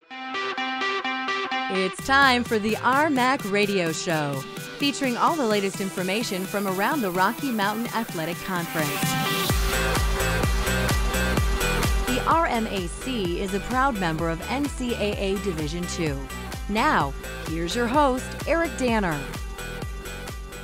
It's time for the RMAC Radio Show, featuring all the latest information from around the Rocky Mountain Athletic Conference. The RMAC is a proud member of NCAA Division II. Now, here's your host, Eric Danner.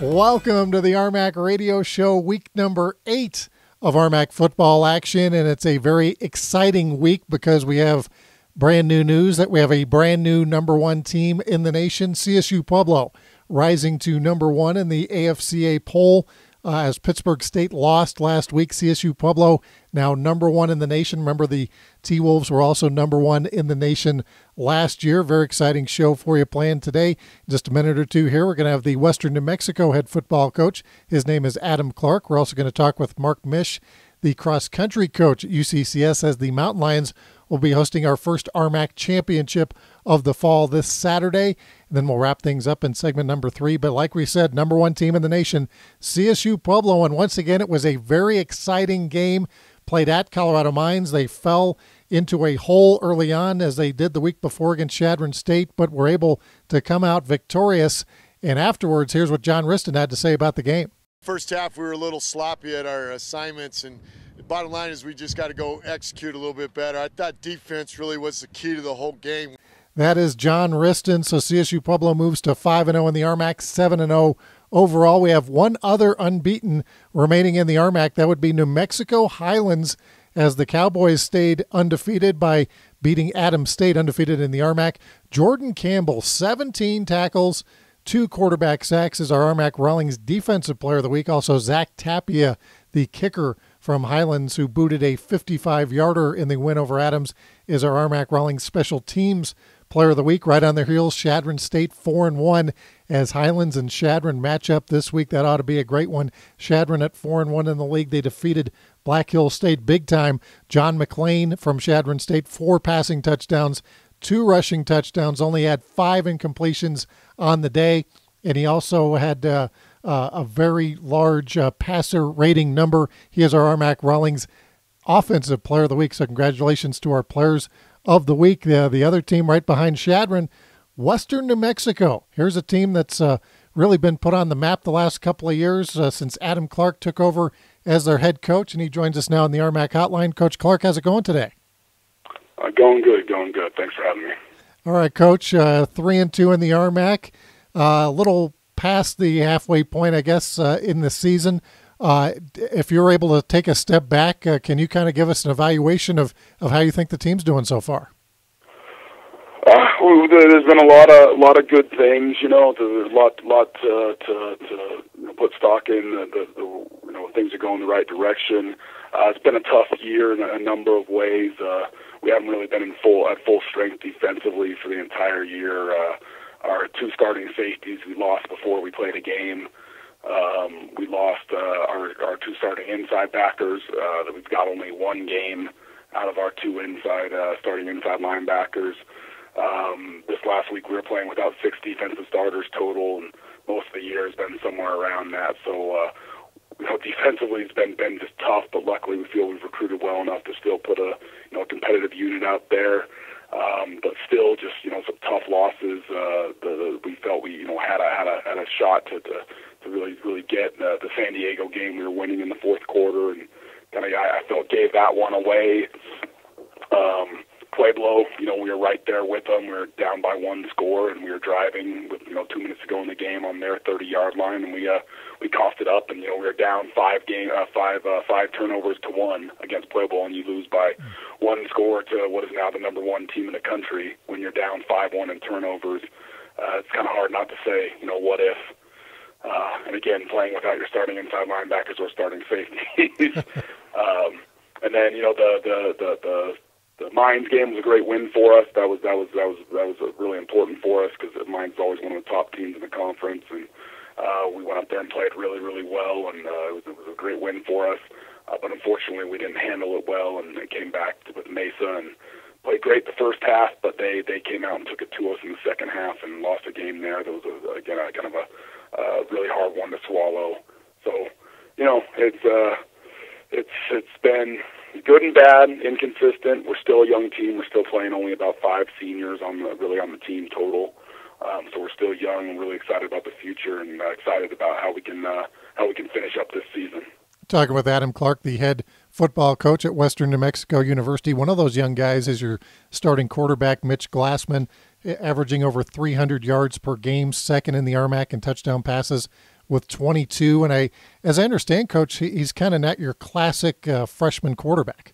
Welcome to the RMAC Radio Show, week number 8 of RMAC football action, and it's a very exciting week because we have brand new news that we have a brand new number 1 team in the nation, CSU Pueblo, rising to number 1 in the AFCA poll as Pittsburgh State lost last week. CSU Pueblo now number 1 in the nation. Remember, the T-Wolves were also number 1 in the nation last year. Very exciting show for you planned today. In just a minute or two here, we're going to have the Western New Mexico head football coach. His name is Adam Clark. We're also going to talk with Mark Mish, the cross-country coach at UCCS, as the Mountain Lions will be hosting our first RMAC championship of the fall this Saturday. And then we'll wrap things up in segment number 3. But like we said, number 1 team in the nation, CSU Pueblo. And once again, it was a very exciting game played at Colorado Mines. They fell into a hole early on, as they did the week before against Chadron State, but were able to come out victorious. And afterwards, here's what John Riston had to say about the game. First half, we were a little sloppy at our assignments, and the bottom line is we just got to go execute a little bit better. I thought defense really was the key to the whole game. That is John Riston. So CSU Pueblo moves to 5-0 in the RMAC, 7-0 overall. We have one other unbeaten remaining in the RMAC. That would be New Mexico Highlands, as the Cowboys stayed undefeated by beating Adams State, undefeated in the RMAC. Jordan Campbell, 17 tackles, 2 quarterback sacks, is our RMAC Rawlings Defensive Player of the Week. Also, Zach Tapia, the kicker from Highlands, who booted a 55-yarder in the win over Adams, is our RMAC Rawlings Special Teams Player of the Week. Right on their heels, Chadron State 4-1, as Highlands and Chadron match up this week. That ought to be a great one. Chadron at 4-1 in the league. They defeated Black Hill State big time. John McLean from Chadron State, 4 passing touchdowns, 2 rushing touchdowns, only had 5 incompletions on the day, and he also had a very large passer rating number. He is our RMAC Rawlings Offensive Player of the Week, so congratulations to our Players of the Week. The other team right behind Chadron, Western New Mexico. Here's a team that's really been put on the map the last couple of years since Adam Clark took over as their head coach, and he joins us now on the RMAC hotline. Coach Clark, how's it going today? Going good. Thanks for having me. All right, Coach, 3-2 in the RMAC, a little past the halfway point, I guess, in the season. If you're able to take a step back, can you kind of give us an evaluation of how you think the team's doing so far? There's been a lot of good things. There's a lot to put stock in. Things are going the right direction. It's been a tough year in a number of ways. We haven't really been at full strength defensively for the entire year. Our 2 starting safeties we lost before we played a game. We lost our 2 starting inside backers. That we've got only 1 game out of our 2 starting inside linebackers. This last week we were playing without 6 defensive starters total, and most of the year has been somewhere around that. So defensively it's been just tough, but luckily we feel we've recruited well enough to still put a competitive unit out there. But still, just some tough losses. We felt we had a shot to really get the San Diego game. We were winning in the 4th quarter, and I felt gave that one away. Pueblo, we were right there with them. We were down by 1 score, and we were driving with 2 minutes to go in the game on their 30-yard line, and we coughed it up, and we were down 5 turnovers to 1 against Pueblo, and you lose by 1 score to what is now the number 1 team in the country when you're down 5-1 in turnovers. It's kind of hard not to say, what if. And again, playing without your starting inside linebackers or starting safeties. And then the Mines game was a great win for us. That was really important for us because Mines is always one of the top teams in the conference, and we went up there and played really, really well, and it was a great win for us. But unfortunately, we didn't handle it well, and they came back with Mesa and played great the first half, but they came out and took it to us in the second half and lost a game there. That was again kind of a really hard one to swallow. So it's been good and bad, inconsistent. We're still a young team. We're still playing only about 5 seniors on the team total. So we're still young and really excited about the future and excited about how we can finish up this season. Talking with Adam Clark, the head football coach at Western New Mexico University. One of those young guys is your starting quarterback, Mitch Glassman, averaging over 300 yards per game, second in the RMAC in touchdown passes with 22. And as I understand, Coach, he's kind of not your classic freshman quarterback.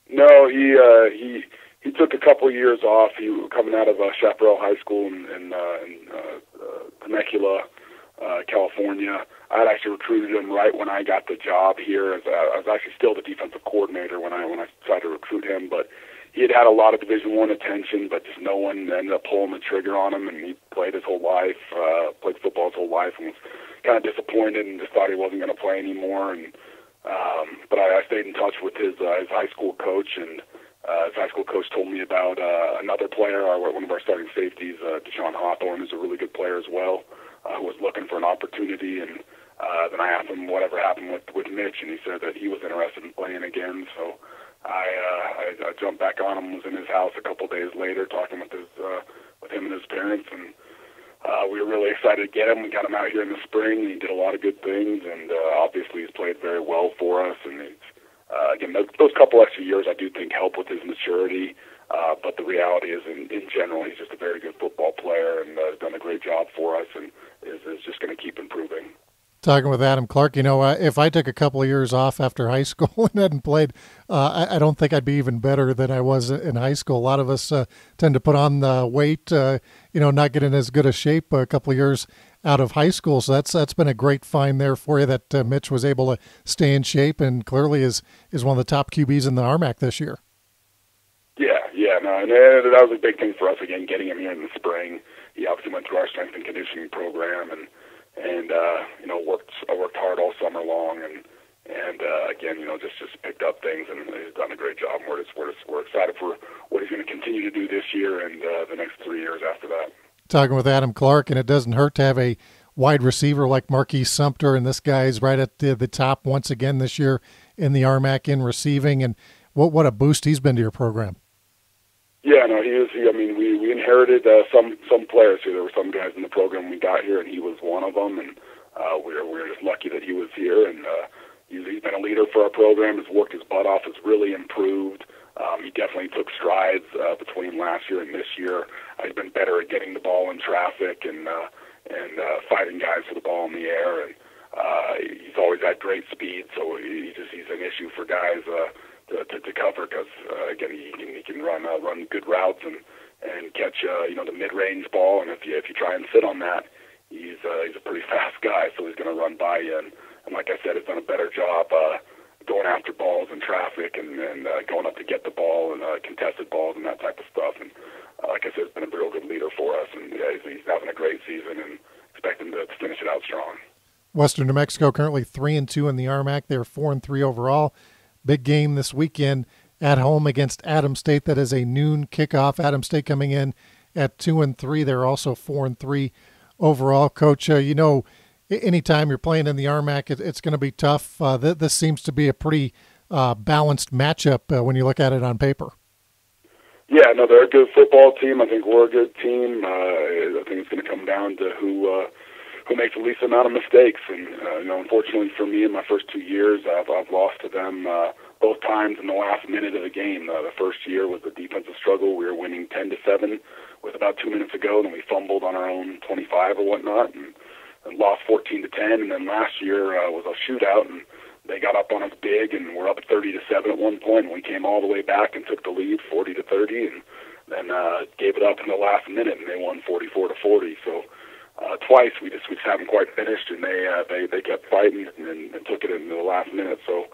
No, he took a couple of years off. He was coming out of Chaparral High School in Temecula, California. I had actually recruited him right when I got the job here. I was actually still the defensive coordinator when I decided to recruit him, but he had a lot of Division I attention, but just no one ended up pulling the trigger on him, and he played his whole life, played football his whole life, and was kind of disappointed and just thought he wasn't going to play anymore. And but I stayed in touch with his high school coach, and his high school coach told me about another player, one of our starting safeties, Deshaun Hawthorne, who's a really good player as well, who was looking for an opportunity. And then I asked him whatever happened with Mitch, and he said that he was interested in playing again. So I jumped back on him, was in his house a couple days later talking with him and his parents, and we were really excited to get him. We got him out here in the spring. He did a lot of good things, and obviously he's played very well for us. And again, those couple extra years I do think help with his maturity, but the reality is in general he's just a very good football player and has done a great job for us and is just going to keep improving. Talking with Adam Clark, if I took a couple of years off after high school and hadn't played, I don't think I'd be even better than I was in high school. A lot of us tend to put on the weight, not get in as good a shape a couple of years out of high school. So that's been a great find there for you that Mitch was able to stay in shape and clearly is one of the top QBs in the RMAC this year. And that was a big thing for us, again, getting him here in the spring. He obviously went through our strength and conditioning program and worked hard all summer long, and again, just picked up things, and he's done a great job. We're excited for what he's going to continue to do this year and the next 3 years after that. Talking with Adam Clark, and it doesn't hurt to have a wide receiver like Marquise Sumter, and this guy's right at the top once again this year in the RMAC in receiving, and what a boost he's been to your program. Yeah, no, he is. We inherited some players here. There were some guys in the program we got here, and he was one of them. And we were just lucky that he was here. And he's been a leader for our program. Has worked his butt off. Has really improved. He definitely took strides between last year and this year. He's been better at getting the ball in traffic and fighting guys for the ball in the air. And he's always had great speed. So he's an issue for guys to cover because again he can run good routes and catch the mid-range ball, and if you try and sit on that, he's a pretty fast guy, so he's going to run by you. And like I said, he's done a better job going after balls in traffic and going up to get the ball and contested balls and that type of stuff. And like I said, he's been a real good leader for us, and he's having a great season and expect him to finish it out strong. Western New Mexico currently 3-2 in the RMAC. They're 4-3 overall. Big game this weekend at home against Adams State. That is a noon kickoff. Adams State coming in at 2-3. They're also 4-3 overall. Coach, anytime you're playing in the RMAC, it's going to be tough. This seems to be a pretty balanced matchup when you look at it on paper. Yeah, no, they're a good football team. I think we're a good team. I think it's going to come down to who makes the least amount of mistakes. And unfortunately for me, in my first 2 years, I've lost to them both times in the last minute of the game. The first year was the defensive struggle. We were winning 10-7 with about 2 minutes to go, and then we fumbled on our own 25 or whatnot, and lost 14-10. And then last year was a shootout, and they got up on us big, and we're up 30-7 at one point. And we came all the way back and took the lead 40-30, and then gave it up in the last minute, and they won 44-40. So. Twice we just haven't quite finished, and they kept fighting and took it in the last minute. So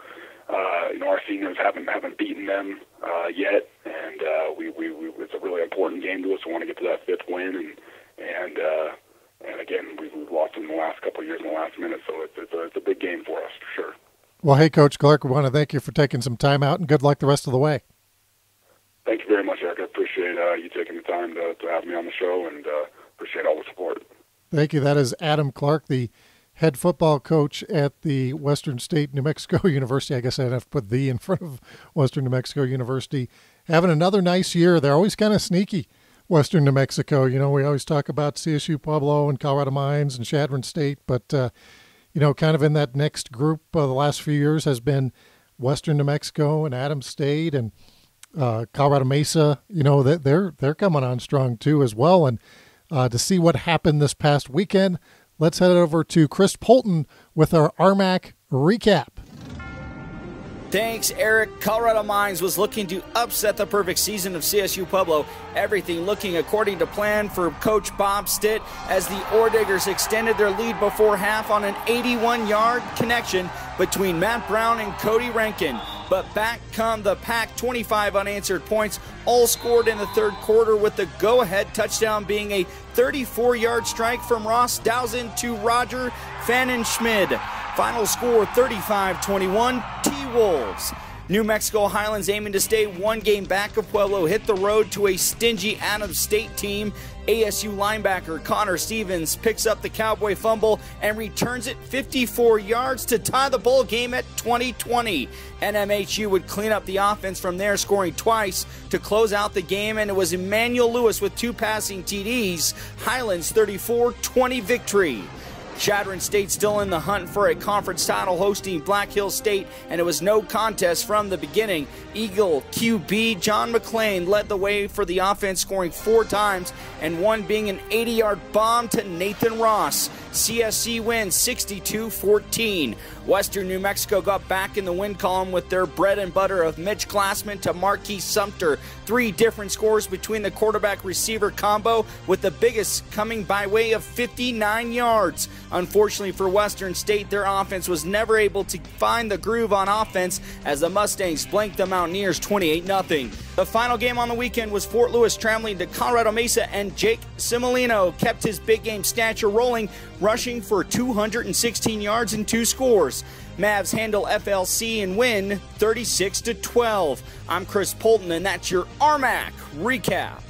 our seniors haven't beaten them yet, and it's a really important game to us. We want to get to that fifth win, and again we've lost them in the last couple of years in the last minute. So it's a big game for us for sure. Well, hey, Coach Clark, we want to thank you for taking some time out, and good luck the rest of the way. Thank you very much, Eric. I appreciate you taking the time to have me on the show, and appreciate all the support. Thank you. That is Adam Clark, the head football coach at the Western State New Mexico University. I guess I'd have to put the in front of Western New Mexico University. Having another nice year. They're always kind of sneaky, Western New Mexico. You know, we always talk about CSU Pueblo and Colorado Mines and Chadron State, but, you know, kind of in that next group the last few years has been Western New Mexico and Adams State and Colorado Mesa. You know, they're coming on strong too as well. And to see what happened this past weekend, let's head over to Chris Polton with our RMAC recap. Thanks, Eric. Colorado Mines was looking to upset the perfect season of CSU Pueblo. Everything looking according to plan for Coach Bob Stitt as the Orediggers extended their lead before half on an 81-yard connection between Matt Brown and Cody Rankin. But back come the Pack, 25 unanswered points, all scored in the third quarter, with the go-ahead touchdown being a 34-yard strike from Ross Dowson to Roger Fanenschmid. Final score 35-21, T-Wolves. New Mexico Highlands, aiming to stay one game back of Pueblo, hit the road to a stingy Adams State team. ASU linebacker Connor Stevens picks up the Cowboy fumble and returns it 54 yards to tie the bowl game at 20-20. NMHU would clean up the offense from there, scoring twice to close out the game, and it was Emmanuel Lewis with 2 passing TDs. Highlands 34-20 victory. Chadron State still in the hunt for a conference title, hosting Black Hills State, and it was no contest from the beginning. Eagle QB John McClain led the way for the offense, scoring 4 times, and one being an 80-yard bomb to Nathan Ross. CSC wins 62-14. Western New Mexico got back in the win column with their bread and butter of Mitch Glassman to Marquis Sumter. 3 different scores between the quarterback-receiver combo, with the biggest coming by way of 59 yards. Unfortunately for Western State, their offense was never able to find the groove on offense as the Mustangs blanked the Mountaineers 28-0. The final game on the weekend was Fort Lewis traveling to Colorado Mesa, and Jake Simolino kept his big game stature rolling, rushing for 216 yards and 2 scores. Mavs handle FLC and win 36-12. I'm Chris Polton, and that's your RMAC recap.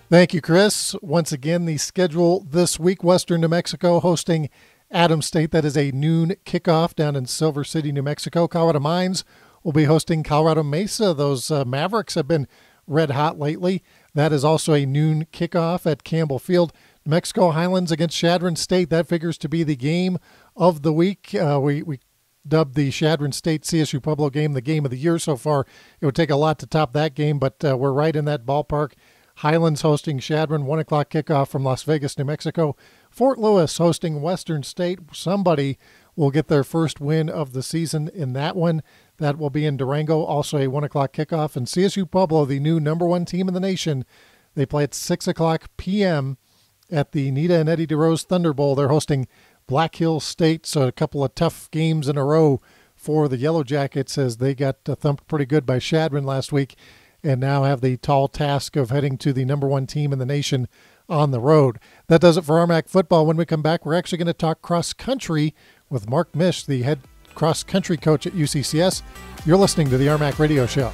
Thank you, Chris. Once again, the schedule this week: Western New Mexico hosting Adams State. That is a noon kickoff down in Silver City, New Mexico. Colorado Mines will be hosting Colorado Mesa. Those Mavericks have been red hot lately. That is also a noon kickoff at Campbell Field. New Mexico Highlands against Chadron State. That figures to be the game of the week. We dubbed the Chadron State CSU Pueblo game the game of the year so far. It would take a lot to top that game, but we're right in that ballpark. Highlands hosting Chadron, 1 o'clock kickoff from Las Vegas, New Mexico. Fort Lewis hosting Western State. Somebody will get their first win of the season in that one. That will be in Durango, also a 1 o'clock kickoff. And CSU Pueblo, the new #1 team in the nation, they play at 6 o'clock p.m. at the Nita and Eddie DeRose Thunder Bowl. They're hosting Black Hills State, so a couple of tough games in a row for the Yellow Jackets as they got thumped pretty good by Chadron last week, and now have the tall task of heading to the #1 team in the nation on the road. That does it for RMAC football. When we come back, we're actually going to talk cross country with Mark Mish, the head cross country coach at UCCS. You're listening to the RMAC Radio Show.